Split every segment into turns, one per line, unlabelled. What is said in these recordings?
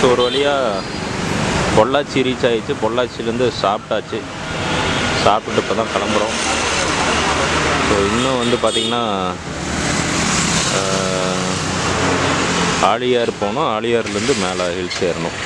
So ஒரு வழியாக Pollachi reach ஆகிடுச்சு. பொள்ளாச்சிலேருந்து சாப்பிட்டாச்சு. சாப்பிட்டுட்டு இப்போ தான் கிளம்புறோம். ஸோ இன்னும் வந்து பார்த்திங்கன்னா ஆழியார் போகணும். ஆழியார்லேருந்து மேலே ஹில்ஸ் ஏறணும்.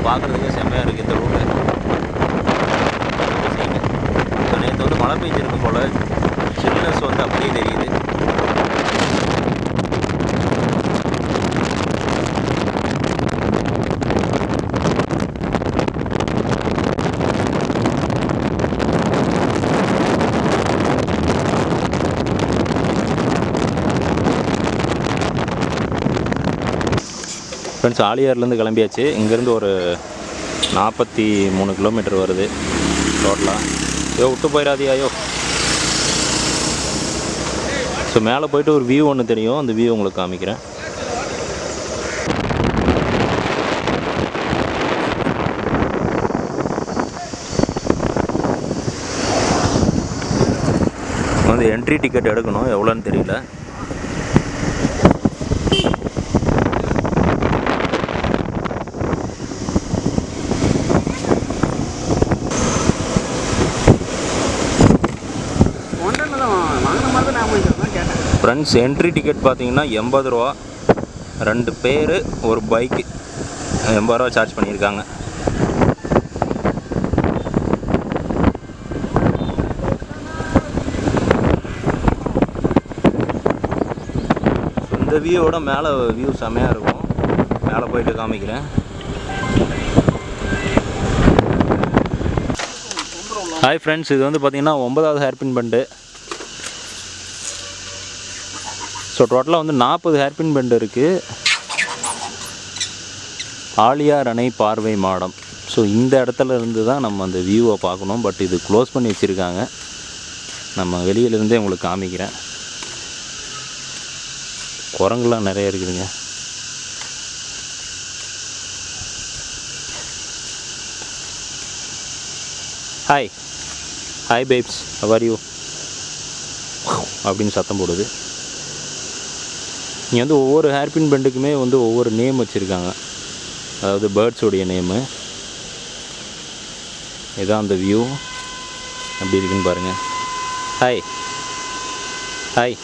பார்க்குறதுக்கே செம்மையாக இருக்குது இந்த ரூட்டு. ஸோ நேற்று வந்து மழை பெஞ்சிருக்கும் போல் சில்னஸ் வந்து அப்படியே தெரியுது. ஃப்ரெண்ட்ஸ், ஆழியார்லேருந்து கிளம்பியாச்சு. இங்கேருந்து ஒரு 43 கிலோமீட்டர் வருது டோட்டலாக. ஐயோ விட்டு போயிடாதியாயோ. ஸோ மேலே போய்ட்டு ஒரு வியூ ஒன்று தெரியும், அந்த வியூ உங்களுக்கு காமிக்கிறேன். வந்து என்ட்ரி டிக்கெட் எடுக்கணும், எவ்வளோன்னு தெரியல. ஃப்ரெண்ட்ஸ், என்ட்ரி டிக்கெட் பார்த்தீங்கன்னா 80 ரூபா. 2 பேர் ஒரு பைக்கு 80 ரூபா சார்ஜ் பண்ணியிருக்காங்க. இந்த வியூவோட மேலே வியூ செம்மையாக இருக்கும். மேலே போயிட்டு காமிக்கிறேன். ஹாய் ஃப்ரெண்ட்ஸ், இது வந்து பார்த்திங்கன்னா 9வது ஹேர்பின் பெண்டு. ஸோ டோட்டலாக வந்து 40 ஹேர்பின் பெண்டு இருக்குது. ஆழியார் அணை பார்வை மாடம். ஸோ இந்த இடத்துல இருந்து தான் நம்ம அந்த வியூவை பார்க்கணும். பட் இது க்ளோஸ் பண்ணி வச்சுருக்காங்க. நம்ம வெளியிலேருந்தே உங்களுக்கு காமிக்கிறேன். குரங்குலாம் நிறைய இருக்குதுங்க. Hi hi babes, how are you அப்படின்னு சத்தம் போடுது. இங்கே வந்து ஒவ்வொரு ஹேர்பின் பெண்டுக்குமே வந்து ஒவ்வொரு நேம் வச்சுருக்காங்க. அதாவது பேர்ட்ஸோடைய நேமு. இதுதான் அந்த வியூ. எப்படி இருக்குன்னு பாருங்கள். ஹாய் ஹாய்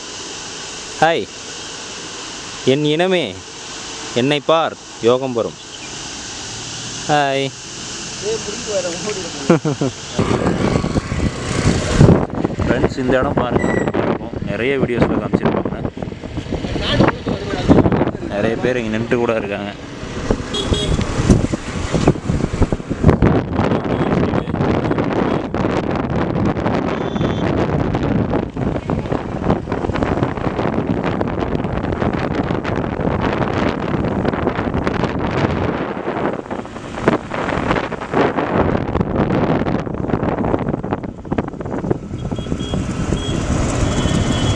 ஹாய், என் இனமே என்னை பார், யோகம் வரும். ஹாய். ஃப்ரெண்ட்ஸ், இந்த இடம் பாருங்கள். நிறைய வீடியோஸில் காமிச்சிருப்பாங்க. நிறைய பேர் இங்கே நின்று கூட இருக்காங்க.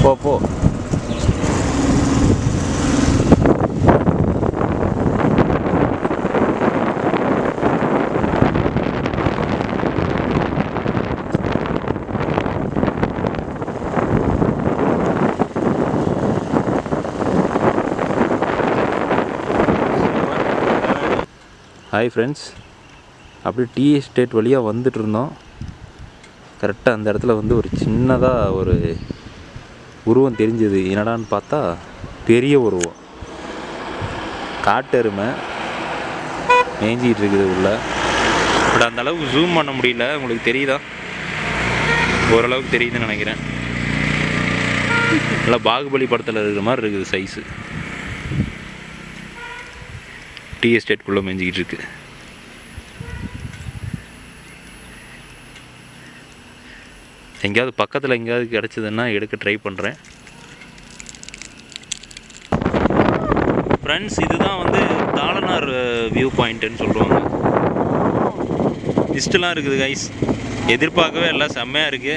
போ போ. ஹாய் ஃப்ரெண்ட்ஸ், அப்படியே டீ எஸ்டேட் வழியாக வந்துட்டு இருந்தோம். கரெக்டாக அந்த இடத்துல வந்து ஒரு சின்னதாக ஒரு உருவம் தெரிஞ்சது. என்னடான்னு பார்த்தா பெரிய உருவம், காட்டெருமை மேய்ஞ்சிக்கிட்டு இருக்குது உள்ள. பட் அந்த அளவுக்கு ஜூம் பண்ண முடியல. உங்களுக்கு தெரியுதா? ஓரளவுக்கு தெரியுதுன்னு நினைக்கிறேன். நல்லா பாகுபலி படத்தில் இருக்கிற மாதிரி இருக்குது சைஸு. டீ எஸ்டேட்குள்ளே மேய்ஞ்சிக்கிட்டு இருக்கு. எங்கேயாவது பக்கத்தில் எங்கேயாவது கிடச்சிதுன்னா எடுக்க ட்ரை பண்ணுறேன். ஃப்ரெண்ட்ஸ், இதுதான் வந்து தாளனார் வியூ பாயிண்ட்டுன்னு சொல்லுவாங்க. லிஸ்ட்டுலாம் இருக்குது கைஸ், எதிர்பார்க்கவே எல்லாம் செம்மையாக இருக்குது.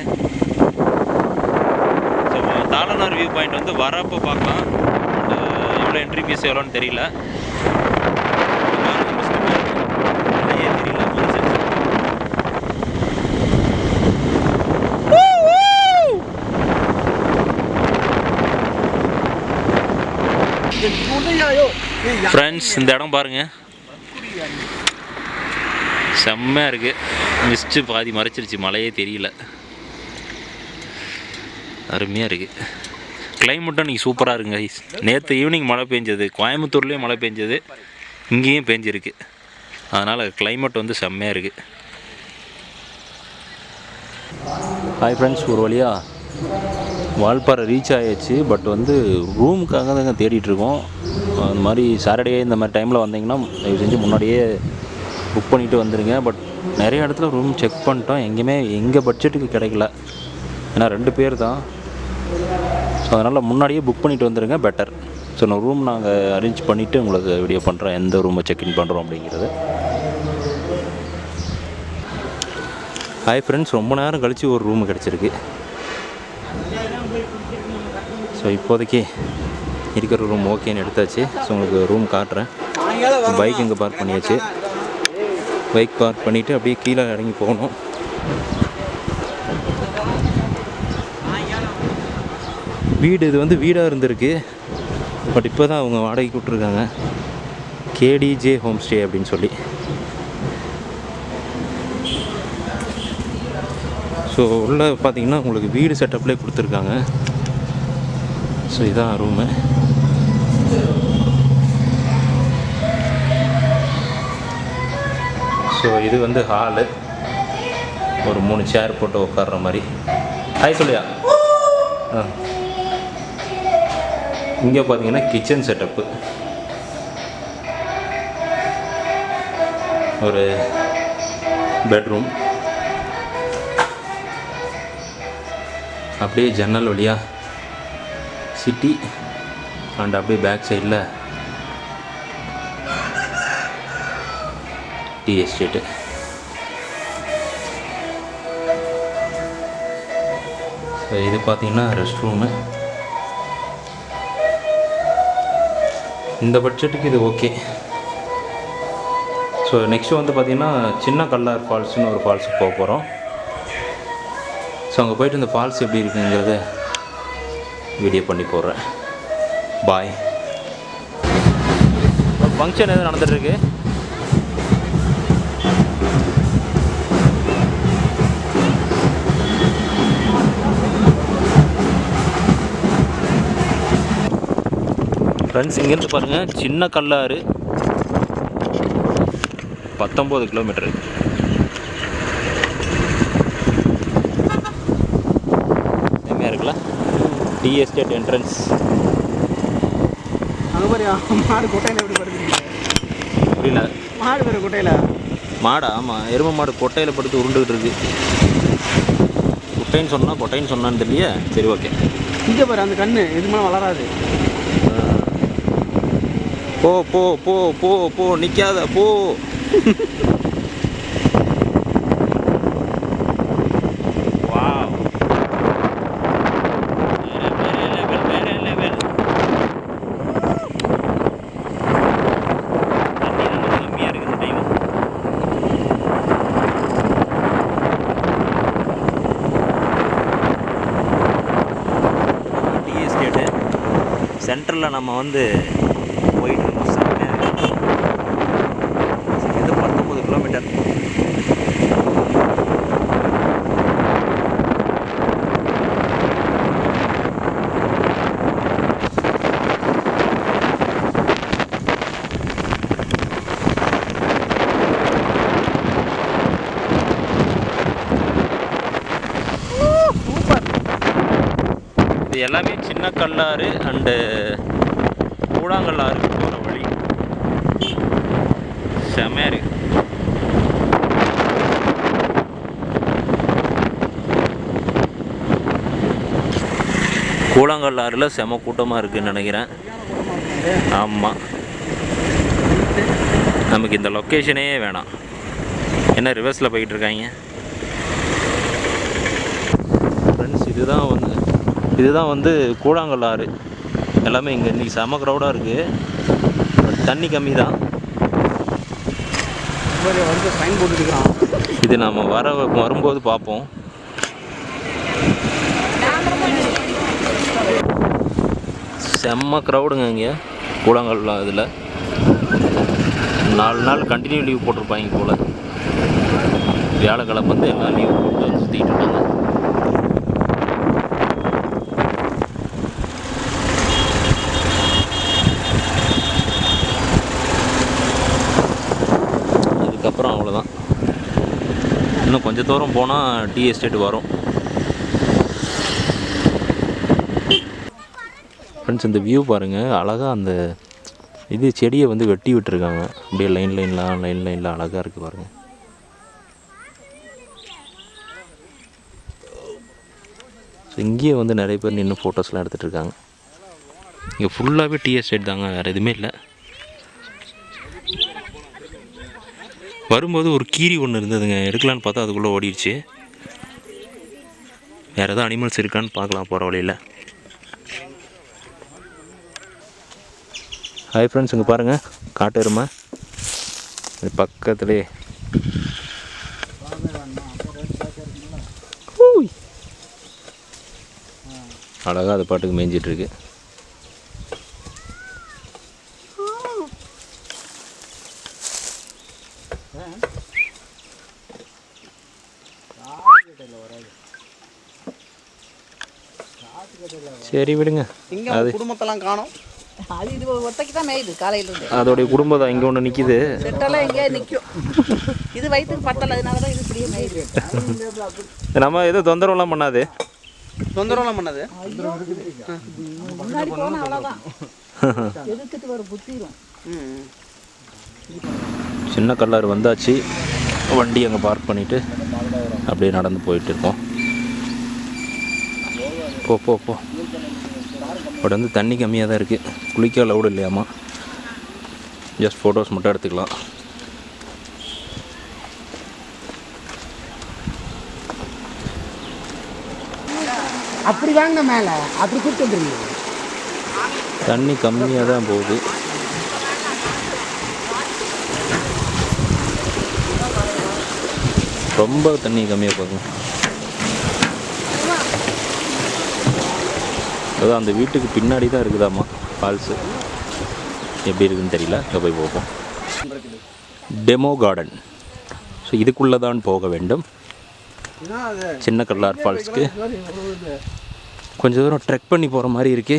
ஸோ தாளனார் வியூ பாயிண்ட் வந்து வரப்போ பார்க்கலாம். எவ்வளோ என்ட்ரி ஃபீஸ் எவ்வளோன்னு தெரியல. ஃப்ரெண்ட்ஸ், இந்த இடம் பாருங்கள், செம்மையாக இருக்குது. மிஸ்ட்டு பாதி மறைச்சிருச்சு, மழையே தெரியல. அருமையாக இருக்குது. கிளைமேட்டும் இன்றைக்கி சூப்பராக இருக்குங்க. நேற்று ஈவினிங் மழை பெஞ்சது, கோயம்புத்தூர்லேயும் மழை பெஞ்சது, இங்கேயும் பெஞ்சிருக்கு. அதனால் கிளைமேட் வந்து செம்மையாக இருக்குது. ஹாய் ஃப்ரெண்ட்ஸ், ஒரு வழியாக வால்பாறை ரீச் ஆகிடுச்சு. பட் வந்து ரூமுக்காக தாங்க தேடிட்டுருக்கோம். அந்த மாதிரி சாட்டர்டே இந்த மாதிரி டைமில் வந்தீங்கன்னா தயவு செஞ்சு முன்னாடியே புக் பண்ணிவிட்டு வந்துடுங்க. பட் நிறைய இடத்துல ரூம் செக் பண்ணிட்டோம், எங்கேயுமே எங்கள் பட்ஜெட்டுக்கு கிடைக்கல. ஏன்னா 2 பேர் தான். ஸோ அதனால் முன்னாடியே புக் பண்ணிவிட்டு வந்துடுங்க, பெட்டர். ஸோ நான் ரூம் நாங்கள் அரேஞ்ச் பண்ணிவிட்டு உங்களுக்கு வீடியோ பண்ணுறேன், எந்த ரூமை செக்இன் பண்ணுறோம் அப்படிங்கிறது. ஹாய் ஃப்ரெண்ட்ஸ், ரொம்ப நேரம் கழித்து ஒரு ரூம் கிடச்சிருக்கு. ஸோ இப்போதைக்கு இருக்கிற ரூம் ஓகேன்னு எடுத்தாச்சு. ஸோ உங்களுக்கு ரூம் காட்டுறேன். பைக் இங்கே பார்க் பண்ணியாச்சு. பைக் பார்க் பண்ணிவிட்டு அப்படியே கீழே இறங்கி போகணும். வீடு இது வந்து வீடாக இருந்திருக்கு. பட் இப்போ தான் அவங்க வாடகைக்கு விட்ருக்காங்க, கேடிஜே ஹோம் ஸ்டே அப்படின்னு சொல்லி. ஸோ உள்ளே பார்த்தீங்கன்னா உங்களுக்கு வீடு செட்டப்லேயே கொடுத்துருக்காங்க. ஸோ இதான் ரூமு. ஸோ இது வந்து ஹாலு, ஒரு 3 சேர் போட்டு உட்கார்ற மாதிரி. ஹாய் சொல்லியா. இங்கே பார்த்தீங்கன்னா கிச்சன் செட்டப்பு, ஒரு பெட்ரூம். அப்படியே ஜன்னல் வழியாக சிட்டி அண்ட் அப்படியே பேக் சைடில் டீ எஸ்டேட்டு. ஸோ இது பார்த்திங்கன்னா ரெஸ்ட் ரூமு. இந்த பட்ஜெட்டுக்கு இது ஓகே. ஸோ நெக்ஸ்ட்டு வந்து பார்த்திங்கன்னா சின்ன கல்லார் ஃபால்ஸ்னு ஒரு ஃபால்ஸுக்கு போக போகிறோம். ஸோ அங்கே போய்ட்டு இந்த ஃபால்ஸ் எப்படி இருக்குங்கிறத வீடியோ பண்ணி போடுறேன். பாய். ஃபங்க்ஷன் எதுவும் நடந்துகிட்ருக்கு. ஃப்ரெண்ட்ஸ், இங்கேருந்து பாருங்கள், சின்ன கல்லாறு 19 கிலோமீட்டரு. செம்மையாக இருக்குல்ல. Tea estate entrance.
அங்கே பாரு, மாடு கொட்டையில் எப்படி படுத்துருக்கீங்க?
புரியல.
மாடு பேர் கொட்டையில்.
மாடா? ஆமாம், எருமை மாடு கொட்டையில் படுத்து உருண்டுகிட்டு இருக்கு. கொட்டைன்னு சொன்னான்னு தெரியலையே. சரி, ஓகே.
இங்கே பாரு, அந்த கண்ணு இது மேலே வளராது.
போ போ போ போ போ, நிற்காத போ. சென்டரில் நம்ம வந்து போயிட்டு இருந்தோம். இது 19 கிலோமீட்டர். எல்லாமே சின்ன கல்லாறு அண்டு கூழாங்கல்லாறுக்கு போகிற வழி. செமையாக இருக்கு. கூழாங்கல்லாறில் செம கூட்டமாக இருக்குதுன்னு நினைக்கிறேன். ஆமாம், நமக்கு இந்த லொக்கேஷனே வேணாம். என்ன ரிவர்ஸில் போய்கிட்டு இருக்காங்க ஃப்ரெண்ட்ஸ். இதுதான் வந்து கூழாங்கல்லாறு. எல்லாமே இங்கே இன்றைக்கி செம க்ரௌடாக இருக்குது. பட் தண்ணி கம்மி தான்.
ஃபைன் போட்டுருக்கான்.
இது நாம் வரும்போது பார்ப்போம். செம்ம க்ரௌடுங்க இங்கே கூழாங்கல்லாம். இதில் 4 நாள் கண்டினியூ லீவ் போட்டிருப்பாங்க போல். வியாழக்கிழமை வந்து எல்லாம் லீவ் போட்டு வந்து சுற்றிட்டு இருக்காங்க. அதுக்கப்புறம் அவ்வளோதான். இன்னும் கொஞ்சம் தூரம் போனால் டீ எஸ்டேட் வரும். ஃப்ரெண்ட்ஸ், இந்த வியூ பாருங்கள். அழகாக அந்த இது செடியை வந்து வெட்டி விட்டுருக்காங்க. அப்படியே லைனில் அழகாக இருக்குது பாருங்கள். ஸோ இங்கேயே வந்து நிறைய பேர் நின்று ஃபோட்டோஸ்லாம் எடுத்துகிட்டு இருக்காங்க. இங்கே ஃபுல்லாகவே டீ எஸ்டேட் தாங்க, வேறு எதுவுமே இல்லை. வரும்போது ஒரு கீரி ஒன்று இருந்ததுங்க, எடுக்கலான்னு பார்த்தா அதுக்குள்ளே ஓடிடுச்சு. வேறு எதாவது அனிமல்ஸ் இருக்கான்னு பார்க்கலாம் போகிற வழியில். ஹாய் ஃப்ரெண்ட்ஸ், இங்கே பாருங்கள் காட்டு எருமை பக்கத்துலேயே. அழகாக அது பாட்டுக்கு மேய்ஞ்சிட்ருக்கு. சரி விடுங்க.
அது குடும்பத்தெல்லாம் காணோம்.
அது இது ஒத்தைக்கு தான் மேயுது காலையில இருந்து.
அதோடைய குடும்பம் தான் இங்கே ஒன்று நிற்கிது.
செட்டெல்லாம் எங்கேயா நிற்கும். இது வயிற்றுக்கு பட்டல, அதனால தான் இது இப்படியே மேயுது.
நம்ம எதுவும் தொந்தரவுலாம் பண்ணாது.
தொந்தரவுலாம் பண்ணாது.
முன்னாடி போனால் அவ்வளோதான். எதுக்கிட்டு வர புத்திரும்.
சின்ன கல்லாறு வந்தாச்சு. வண்டி அங்கே பார்க் பண்ணிவிட்டு அப்படியே நடந்து போயிட்டு இருக்கோம். போ பட் வந்து தண்ணி கம்மியாக தான் இருக்குது. குளிக்க அலவுட் இல்லையாம்மா. ஜஸ்ட் ஃபோட்டோஸ் மட்டும் எடுத்துக்கலாம்.
அப்படி வாங்கின மேலே அப்படி கூப்பிட்டு வந்துருங்க.
தண்ணி கம்மியாக தான் போகுது. ரொம்ப தண்ணி கம்மியாக போகுது. அதான் அந்த வீட்டுக்கு பின்னாடி தான் இருக்குதாம்மா ஃபால்ஸு. எப்படி இருக்குன்னு தெரியல. அங்கே போய் போவோம். Demo garden. ஸோ இதுக்குள்ளே தான் போக வேண்டும். சின்ன கல்லார் ஃபால்ஸுக்கு கொஞ்சம் தூரம் ட்ரெக் பண்ணி போகிற மாதிரி இருக்கு.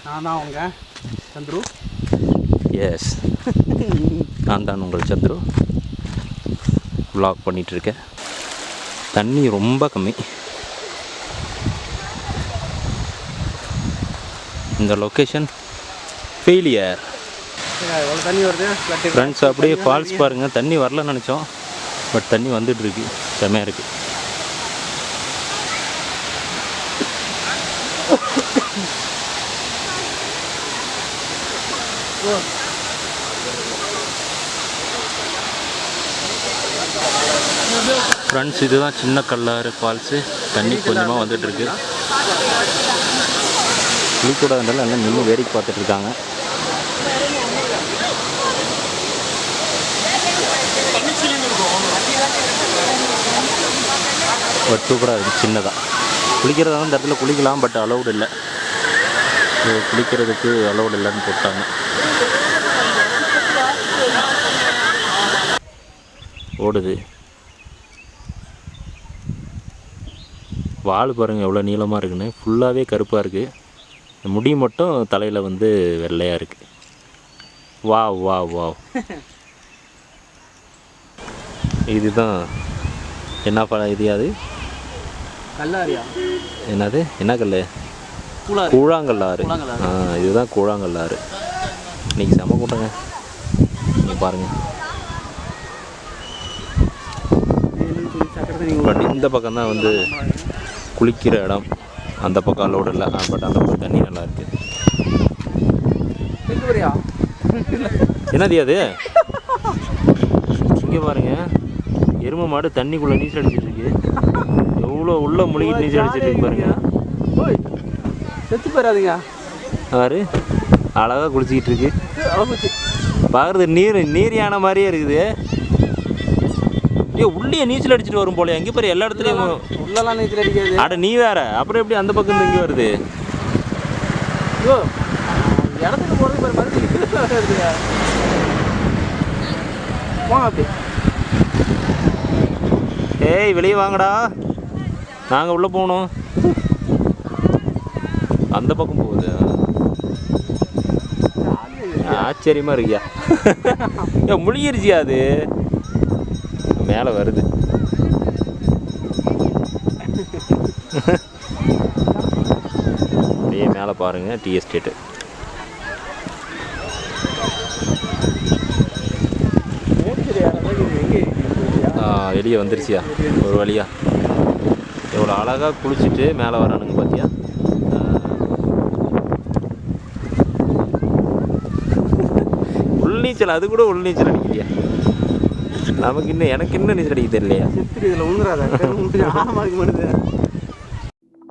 நான் தான் அவங்க சந்துரு.
எஸ், நான் தான் உங்கள் சந்துரு. vlog பண்ணிகிட்ருக்கேன். தண்ணி ரொம்ப கம்மி. இந்த லொக்கேஷன் ஃபெயிலியர்.
தண்ணி வருது
ஃப்ரெண்ட்ஸ். அப்படியே ஃபால்ஸ் பாருங்கள். தண்ணி வரலன்னு நினச்சோம், பட் தண்ணி வந்துட்டுருக்கு. செமையாக இருக்குது. ஃப்ரெண்ட்ஸ், இதுதான் சின்ன கல்லாறு ஃபால்ஸு. தண்ணி கொஞ்சமாக வந்துட்டுருக்கு. குளிக்கூடாதுனால எல்லாம் நின்று வேடிக்கை பார்த்துட்ருக்காங்க. பட் சூப்பராக இருக்குது. சின்னதாக குளிக்கிறதா இந்த இடத்துல குளிக்கலாம், பட் அலௌடு இல்லை. குளிக்கிறதுக்கு அலௌடு இல்லைன்னு போட்டாங்க. ஓடுது. வால் பாருங்கள் எவ்வளோ நீளமாக இருக்குன்னு. ஃபுல்லாகவே கருப்பாக இருக்குது. முடி மட்டும் தலையில் வந்து வெள்ளையாக இருக்குது. Wow wow wow. இதுதான் என்ன பழம்? இது அது
கல்லாரியா?
என்னது என்ன கல்? கூழாங்கல்லாறு. இதுதான் கூழாங்கல்லாறு. இன்னைக்கு செம கூட்டங்க. நீங்கள் பாருங்கள். பட் இந்த பக்கம் தான் வந்து குளிக்கிற இடம். அந்த பக்கம் அலோடு இல்லை. பட் அந்த பக்கம் தண்ணி நல்லா இருக்கு. என்னது அது? இங்கே பாருங்க, எருமை மாடு தண்ணிக்குள்ளே நீச்சல் அடிச்சிட்டு இருக்கு. எவ்வளோ உள்ள முழுகிட்டு நீச்சல் அடிச்சிட்டு இருக்கு பாருங்க.
செத்து போயிடாதீங்க.
பாரு, அழகாக குளிச்சிக்கிட்டு இருக்கு. பார்க்குறது நீர் யானை மாதிரியே இருக்குது. உள்ளே நீச்சல் அடிச்சுட்டு வரும் போல. எங்கே பாரு எல்லா இடத்துலையும்
உள்ளலாம் நீச்சல் அடிக்காது.
அட நீ வேற, அப்புறம் எப்படி அந்த பக்கம் இருந்து இங்கே வருது?
இடத்துக்கு போகிறது வருது. வாங்க அப்படி.
ஏய் வெளியே வாங்கடா, நாங்கள் உள்ளே போகணும். அந்த பக்கம் போகுது. ஆச்சரியமாக இருக்கியா? ஏன் முழுகிருச்சியா? அது மேலே வருது. அப்படியே மேலே பாருங்கள், டீ எஸ்டேட்டு. வெளியே வந்துருச்சியா ஒரு வழியா? எவ்வளோ அழகாக குளிச்சுட்டு மேலே வரானுங்க பார்த்தியா? உள்நீச்சல், அது கூட உள்நீச்சல் அடிக்கலையா? எனக்கு இன்னும் நீச்சல் அடிக்க தெரியலையா?
இதில் உழுந்துடாத. ஆமாம்,